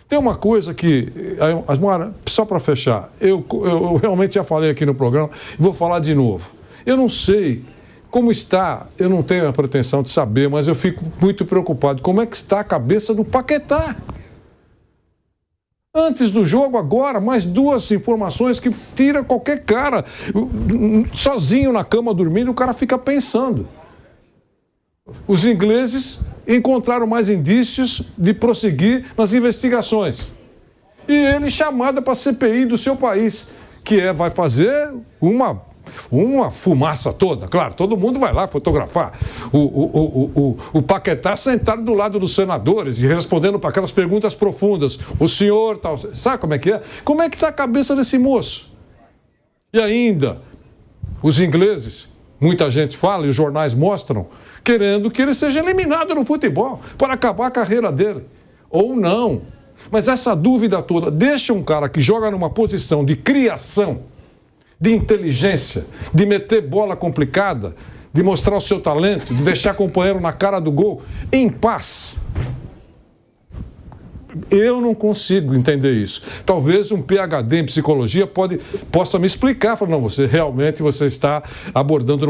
Tem uma coisa que, Asmar, só para fechar, eu realmente já falei aqui no programa e vou falar de novo. Eu não sei como está, eu não tenho a pretensão de saber, mas eu fico muito preocupado. Como é que está a cabeça do Paquetá? Antes do jogo, agora, mais 2 informações que tira qualquer cara. Sozinho na cama dormindo, o cara fica pensando. Os ingleses encontraram mais indícios de prosseguir nas investigações. E ele chamada para a CPI do seu país, que vai fazer uma fumaça toda. Claro, todo mundo vai lá fotografar. O Paquetá sentado do lado dos senadores e respondendo para aquelas perguntas profundas. O senhor tal... Sabe como é que é? Como é que está a cabeça desse moço? E ainda, os ingleses, muita gente fala e os jornais mostram, querendo que ele seja eliminado no futebol para acabar a carreira dele. Ou não. Mas essa dúvida toda deixa um cara que joga numa posição de criação, de inteligência, de meter bola complicada, de mostrar o seu talento, de deixar companheiro na cara do gol, em paz. Eu não consigo entender isso. Talvez um PhD em psicologia possa me explicar. Falar, não, você está abordando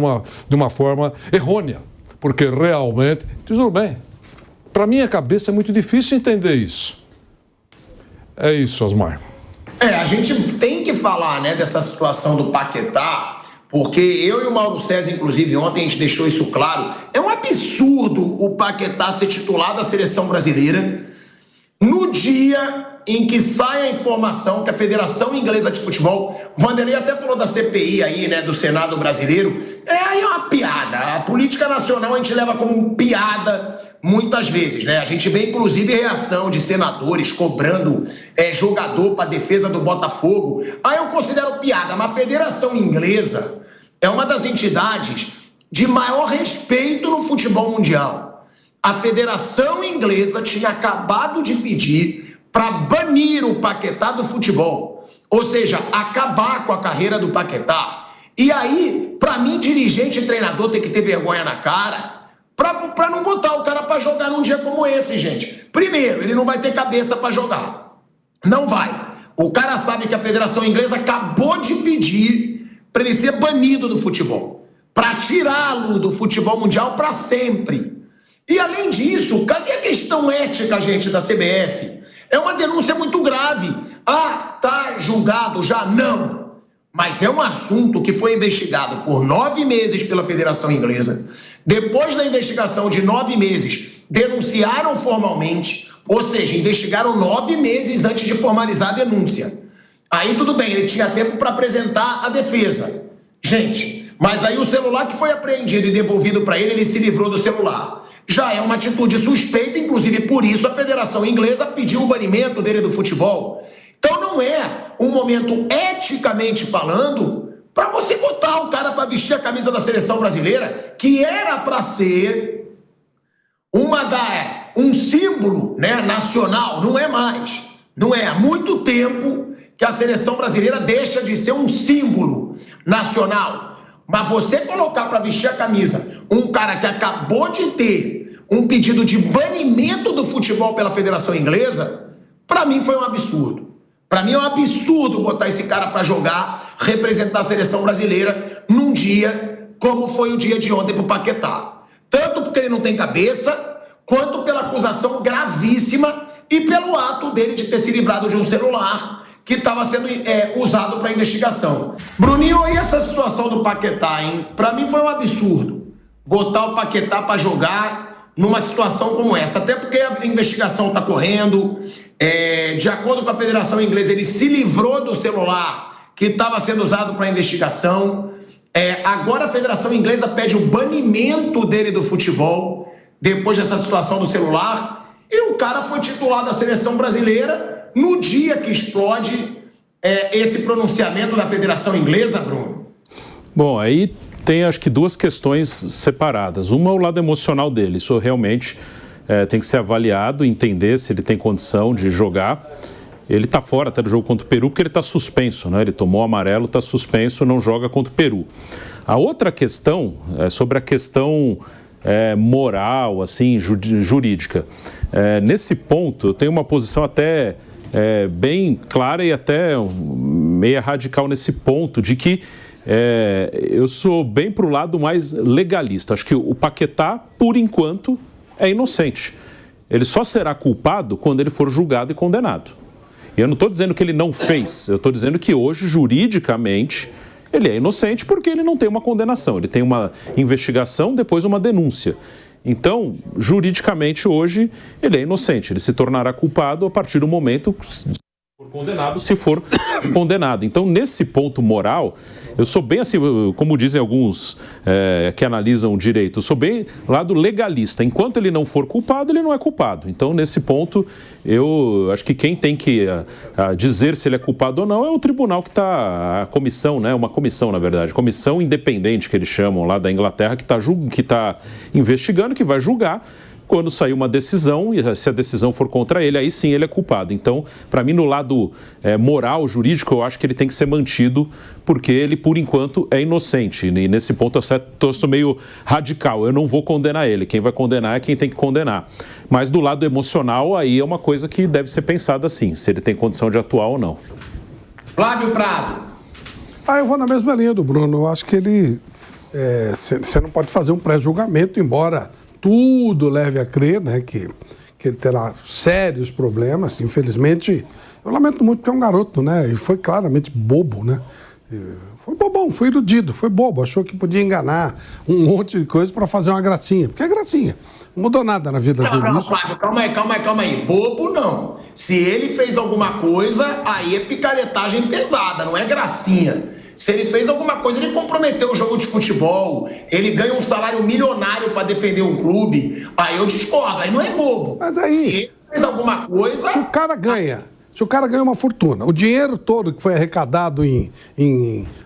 de uma forma errônea. Porque realmente, tudo bem. Para minha cabeça é muito difícil entender isso. É isso, Osmar. A gente tem que falar, né, dessa situação do Paquetá, porque eu e o Mauro César, inclusive, ontem a gente deixou isso claro. É um absurdo o Paquetá ser titular da seleção brasileira no dia em que sai a informação que a Federação Inglesa de Futebol, Vanderlei até falou da CPI aí, né, do Senado brasileiro, aí é uma piada. A política nacional a gente leva como piada muitas vezes, né? A gente vê, inclusive, reação de senadores cobrando jogador para defesa do Botafogo. Aí eu considero piada, mas a Federação Inglesa é uma das entidades de maior respeito no futebol mundial. A Federação Inglesa tinha acabado de pedir para banir o Paquetá do futebol, ou seja, acabar com a carreira do Paquetá. E aí, para mim, dirigente e treinador tem que ter vergonha na cara para não botar o cara para jogar num dia como esse, gente. Primeiro, ele não vai ter cabeça para jogar. Não vai. O cara sabe que a Federação Inglesa acabou de pedir para ele ser banido do futebol, para tirá-lo do futebol mundial para sempre. E além disso, cadê a questão ética, gente, da CBF? É uma denúncia muito grave. Tá julgado já? Não. Mas é um assunto que foi investigado por 9 meses pela Federação Inglesa. Depois da investigação de 9 meses, denunciaram formalmente, ou seja, investigaram 9 meses antes de formalizar a denúncia. Aí tudo bem, ele tinha tempo para apresentar a defesa. Gente, mas aí o celular que foi apreendido e devolvido para ele se livrou do celular. Já é uma atitude suspeita, inclusive por isso a Federação Inglesa pediu o banimento dele do futebol. Então não é um momento, eticamente falando, para você botar o cara para vestir a camisa da seleção brasileira, que era para ser um símbolo, né, nacional. Não é mais. Não é. Há muito tempo que a seleção brasileira deixa de ser um símbolo nacional. Mas você colocar para vestir a camisa um cara que acabou de ter um pedido de banimento do futebol pela Federação Inglesa, para mim foi um absurdo. Para mim é um absurdo botar esse cara para jogar, representar a seleção brasileira num dia como foi o dia de ontem pro Paquetá. Tanto porque ele não tem cabeça, quanto pela acusação gravíssima e pelo ato dele de ter se livrado de um celular que estava sendo usado para investigação. Bruninho, e essa situação do Paquetá, hein? Para mim foi um absurdo botar o Paquetá para jogar numa situação como essa, até porque a investigação está correndo, de acordo com a Federação Inglesa, ele se livrou do celular que estava sendo usado para investigação. Agora a Federação Inglesa pede o banimento dele do futebol, depois dessa situação do celular, e o cara foi titular da seleção brasileira no dia que explode esse pronunciamento da Federação Inglesa, Bruno. Bom, aí tem acho que 2 questões separadas. Uma é o lado emocional dele, isso realmente tem que ser avaliado, entender se ele tem condição de jogar. Ele está fora até do jogo contra o Peru porque ele está suspenso, né? Ele tomou amarelo, está suspenso, não joga contra o Peru. A outra questão é sobre a questão moral, assim, jurídica. Nesse ponto, eu tenho uma posição até bem clara e até meio radical nesse ponto, de que eu sou bem para o lado mais legalista. Acho que o Paquetá, por enquanto, é inocente. Ele só será culpado quando ele for julgado e condenado. E eu não estou dizendo que ele não fez, eu estou dizendo que hoje, juridicamente, ele é inocente porque ele não tem uma condenação. Ele tem uma investigação, depois uma denúncia. Então, juridicamente, hoje, ele é inocente. Ele se tornará culpado a partir do momento se for condenado. Então, nesse ponto moral, eu sou bem assim, como dizem alguns que analisam o direito, eu sou bem lado legalista. Enquanto ele não for culpado, ele não é culpado. Então, nesse ponto, eu acho que quem tem que dizer se ele é culpado ou não é o tribunal que está, a comissão, né? Uma comissão, na verdade, comissão independente que eles chamam lá da Inglaterra, que está investigando, que vai julgar. Quando sair uma decisão, e se a decisão for contra ele, aí sim ele é culpado. Então, para mim, no lado moral, jurídico, eu acho que ele tem que ser mantido, porque ele, por enquanto, é inocente. E nesse ponto, eu sou meio radical. Eu não vou condenar ele. Quem vai condenar é quem tem que condenar. Mas do lado emocional, aí é uma coisa que deve ser pensada assim, se ele tem condição de atuar ou não. Flávio Prado. Eu vou na mesma linha do Bruno. Eu acho que ele... Você não pode fazer um pré-julgamento, embora... tudo leve a crer, né, que ele terá sérios problemas. Infelizmente, eu lamento muito porque é um garoto, né, e foi claramente bobo, né, foi bobão, foi iludido, foi bobo, achou que podia enganar um monte de coisa para fazer uma gracinha, porque é gracinha, não mudou nada na vida dele. Não, Flávio, calma aí, bobo não. Se ele fez alguma coisa, aí é picaretagem pesada, não é gracinha. Se ele fez alguma coisa, ele comprometeu o jogo de futebol, ele ganha um salário milionário para defender um clube, aí eu discordo, aí não é bobo. Mas aí, se ele fez alguma coisa... Se o cara ganha uma fortuna, o dinheiro todo que foi arrecadado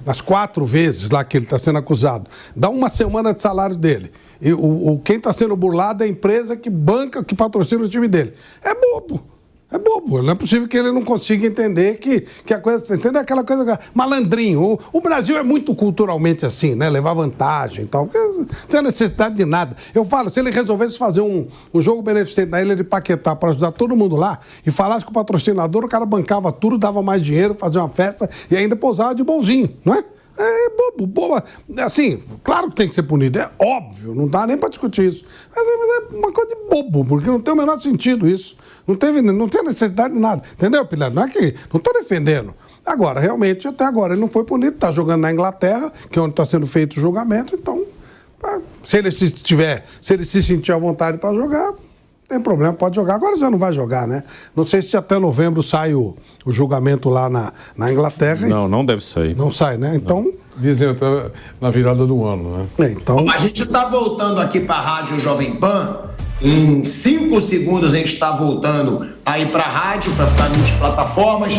nas 4 vezes lá que ele está sendo acusado, dá uma semana de salário dele, e quem está sendo burlado é a empresa que banca, que patrocina o time dele. É bobo. É bobo, não é possível que ele não consiga entender que a coisa, entendeu? Aquela coisa malandrinho. O Brasil é muito culturalmente assim, né? Levar vantagem e tal. Não tem necessidade de nada. Eu falo, se ele resolvesse fazer um jogo beneficente na ilha de Paquetá para ajudar todo mundo lá e falasse com o patrocinador, o cara bancava tudo, dava mais dinheiro, fazia uma festa e ainda pousava de bonzinho, não é? É bobo. Assim, claro que tem que ser punido, é óbvio, não dá nem para discutir isso. Mas é uma coisa de bobo, porque não tem o menor sentido isso. Não tem necessidade de nada. Entendeu, Pilar? Não é que... Não estou defendendo. Agora, realmente, até agora ele não foi punido, está jogando na Inglaterra, que é onde está sendo feito o julgamento, então, se ele se sentir à vontade para jogar, não tem problema, pode jogar. Agora já não vai jogar, né? Não sei se até novembro sai o julgamento lá na Inglaterra. Não deve sair. Não sai, né? Então... Dizem até na virada do ano, né? Então... A gente está voltando aqui para a Rádio Jovem Pan. Em 5 segundos a gente está voltando aí para a rádio, para ficar nas plataformas.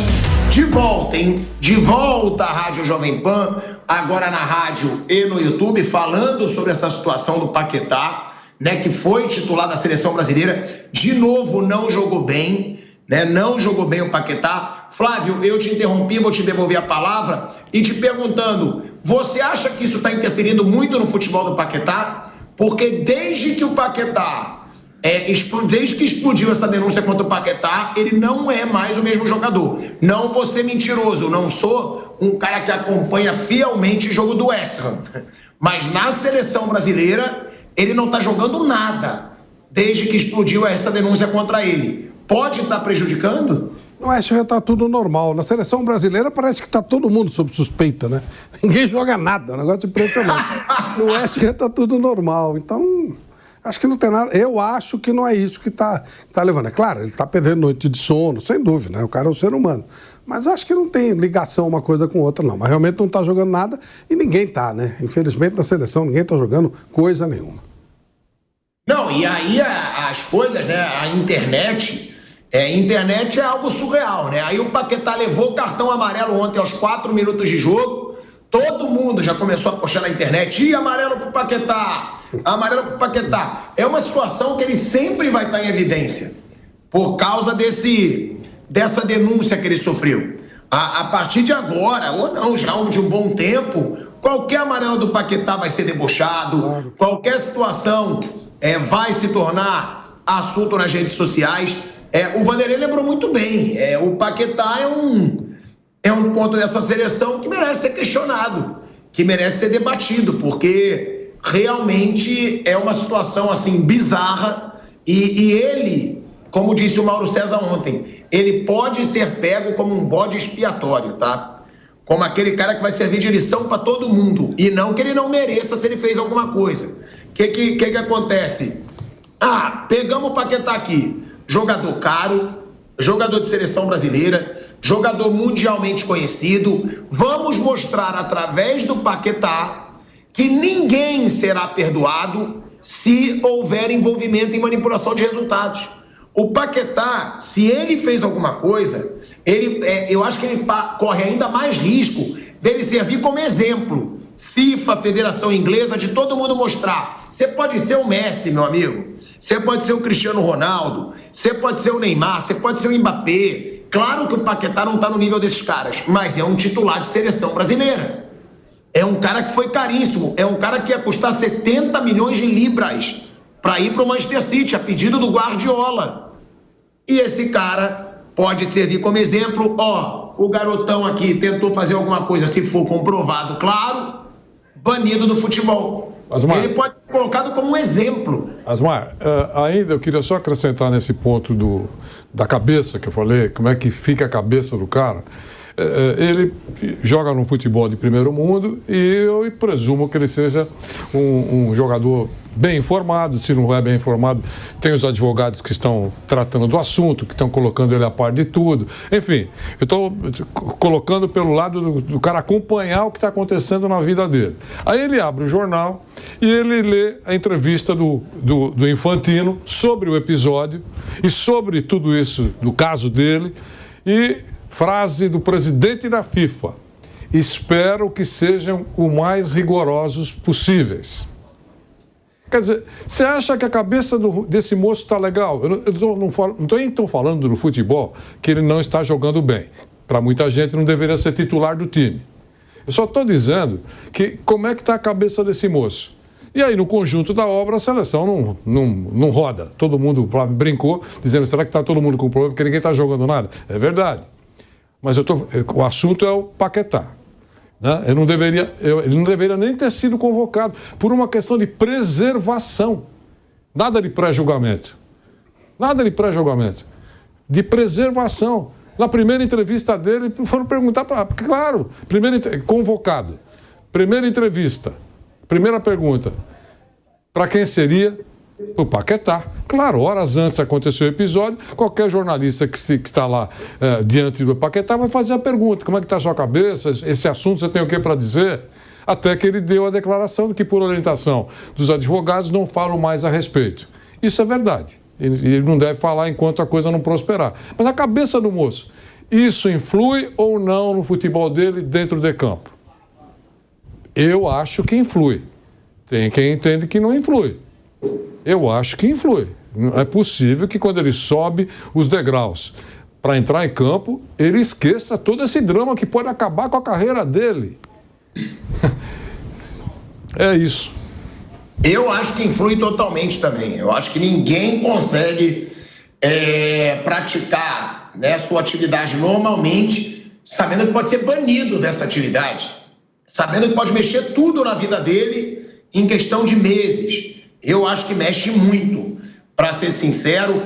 De volta, hein? De volta à Rádio Jovem Pan, agora na rádio e no YouTube, falando sobre essa situação do Paquetá, né? Que foi titular da seleção brasileira. De novo, não jogou bem, né? Não jogou bem o Paquetá. Flávio, eu te interrompi, vou te devolver a palavra e te perguntando, você acha que isso está interferindo muito no futebol do Paquetá? Porque desde que o Paquetá... desde que explodiu essa denúncia contra o Paquetá, ele não é mais o mesmo jogador. Não vou ser mentiroso, eu não sou um cara que acompanha fielmente o jogo do West Ham. Mas na seleção brasileira, ele não está jogando nada, desde que explodiu essa denúncia contra ele. Pode estar prejudicando? No Oeste já está tudo normal. Na seleção brasileira parece que está todo mundo sob suspeita, né? Ninguém joga nada, é um negócio impressionante. No Oeste já está tudo normal, então... Acho que não tem nada. Eu acho que não é isso que está levando. É claro, ele está perdendo noite de sono, sem dúvida, né? O cara é um ser humano. Mas acho que não tem ligação uma coisa com outra, não. Mas realmente não está jogando nada e ninguém está, né? Infelizmente, na seleção, ninguém está jogando coisa nenhuma. Não, e aí as coisas, né? A internet é algo surreal, né? Aí o Paquetá levou o cartão amarelo ontem aos 4 minutos de jogo. Todo mundo já começou a postar na internet. Ih, amarelo pro Paquetá. Amarelo pro Paquetá. É uma situação que ele sempre vai estar em evidência por causa dessa denúncia que ele sofreu. A partir de agora, ou não, já de um bom tempo, qualquer amarelo do Paquetá vai ser debochado, claro. Qualquer situação vai se tornar assunto nas redes sociais. O Vanderlei lembrou muito bem, o Paquetá é um ponto dessa seleção que merece ser questionado, que merece ser debatido, porque realmente é uma situação assim bizarra e ele, como disse o Mauro César ontem, ele pode ser pego como um bode expiatório, tá? Como aquele cara que vai servir de lição para todo mundo, e não que ele não mereça se ele fez alguma coisa. O que acontece? Pegamos o Paquetá aqui, jogador caro, jogador de seleção brasileira, jogador mundialmente conhecido. Vamos mostrar através do Paquetá que ninguém será perdoado se houver envolvimento em manipulação de resultados. O Paquetá, se ele fez alguma coisa, eu acho que ele corre ainda mais risco dele servir como exemplo. FIFA, Federação Inglesa, de todo mundo mostrar. Você pode ser o Messi, meu amigo. Você pode ser o Cristiano Ronaldo. Você pode ser o Neymar. Você pode ser o Mbappé. Claro que o Paquetá não está no nível desses caras, mas é um titular de seleção brasileira. É um cara que foi caríssimo. É um cara que ia custar 70 milhões de libras para ir para o Manchester City, a pedido do Guardiola. E esse cara pode servir como exemplo. O garotão aqui tentou fazer alguma coisa, se for comprovado, claro, banido do futebol. Asmar, ele pode ser colocado como um exemplo. Asmar, ainda eu queria só acrescentar nesse ponto da cabeça que eu falei, como é que fica a cabeça do cara. Ele joga no futebol de primeiro mundo e eu presumo que ele seja um jogador bem informado. Se não é bem informado, tem os advogados que estão tratando do assunto, que estão colocando ele a par de tudo. Enfim, eu estou colocando pelo lado do cara acompanhar o que está acontecendo na vida dele. Aí ele abre o jornal e ele lê a entrevista do Infantino sobre o episódio e sobre tudo isso, do caso dele, e frase do presidente da FIFA: espero que sejam o mais rigorosos possíveis. Quer dizer, você acha que a cabeça desse moço está legal? Eu não estou falando do futebol, que ele não está jogando bem. Para muita gente não deveria ser titular do time. Eu só estou dizendo que como é que está a cabeça desse moço. E aí, no conjunto da obra, a seleção não roda. Todo mundo brincou, dizendo, será que está todo mundo com problema, porque ninguém está jogando nada? É verdade. Mas o assunto é o Paquetá. Né? Ele não deveria nem ter sido convocado por uma questão de preservação. Nada de pré-julgamento. Nada de pré-julgamento. De preservação. Na primeira entrevista dele, foram perguntar para... Claro, convocado. Primeira entrevista. Primeira pergunta. Para quem seria? O Paquetá. Claro, horas antes aconteceu o episódio, qualquer jornalista que está lá diante do Paquetá vai fazer a pergunta: como é que está a sua cabeça? Esse assunto você tem o que para dizer? Até que ele deu a declaração de que, por orientação dos advogados, não falam mais a respeito. Isso é verdade. Ele não deve falar enquanto a coisa não prosperar. Mas a cabeça do moço, isso influi ou não no futebol dele dentro de campo? Eu acho que influi. Tem quem entende que não influi. Eu acho que influi. É possível que quando ele sobe os degraus para entrar em campo, ele esqueça todo esse drama que pode acabar com a carreira dele. É isso. Eu acho que influi totalmente também. Eu acho que ninguém consegue praticar, né, sua atividade normalmente, sabendo que pode ser banido dessa atividade, sabendo que pode mexer tudo na vida dele em questão de meses. Eu acho que mexe muito, para ser sincero.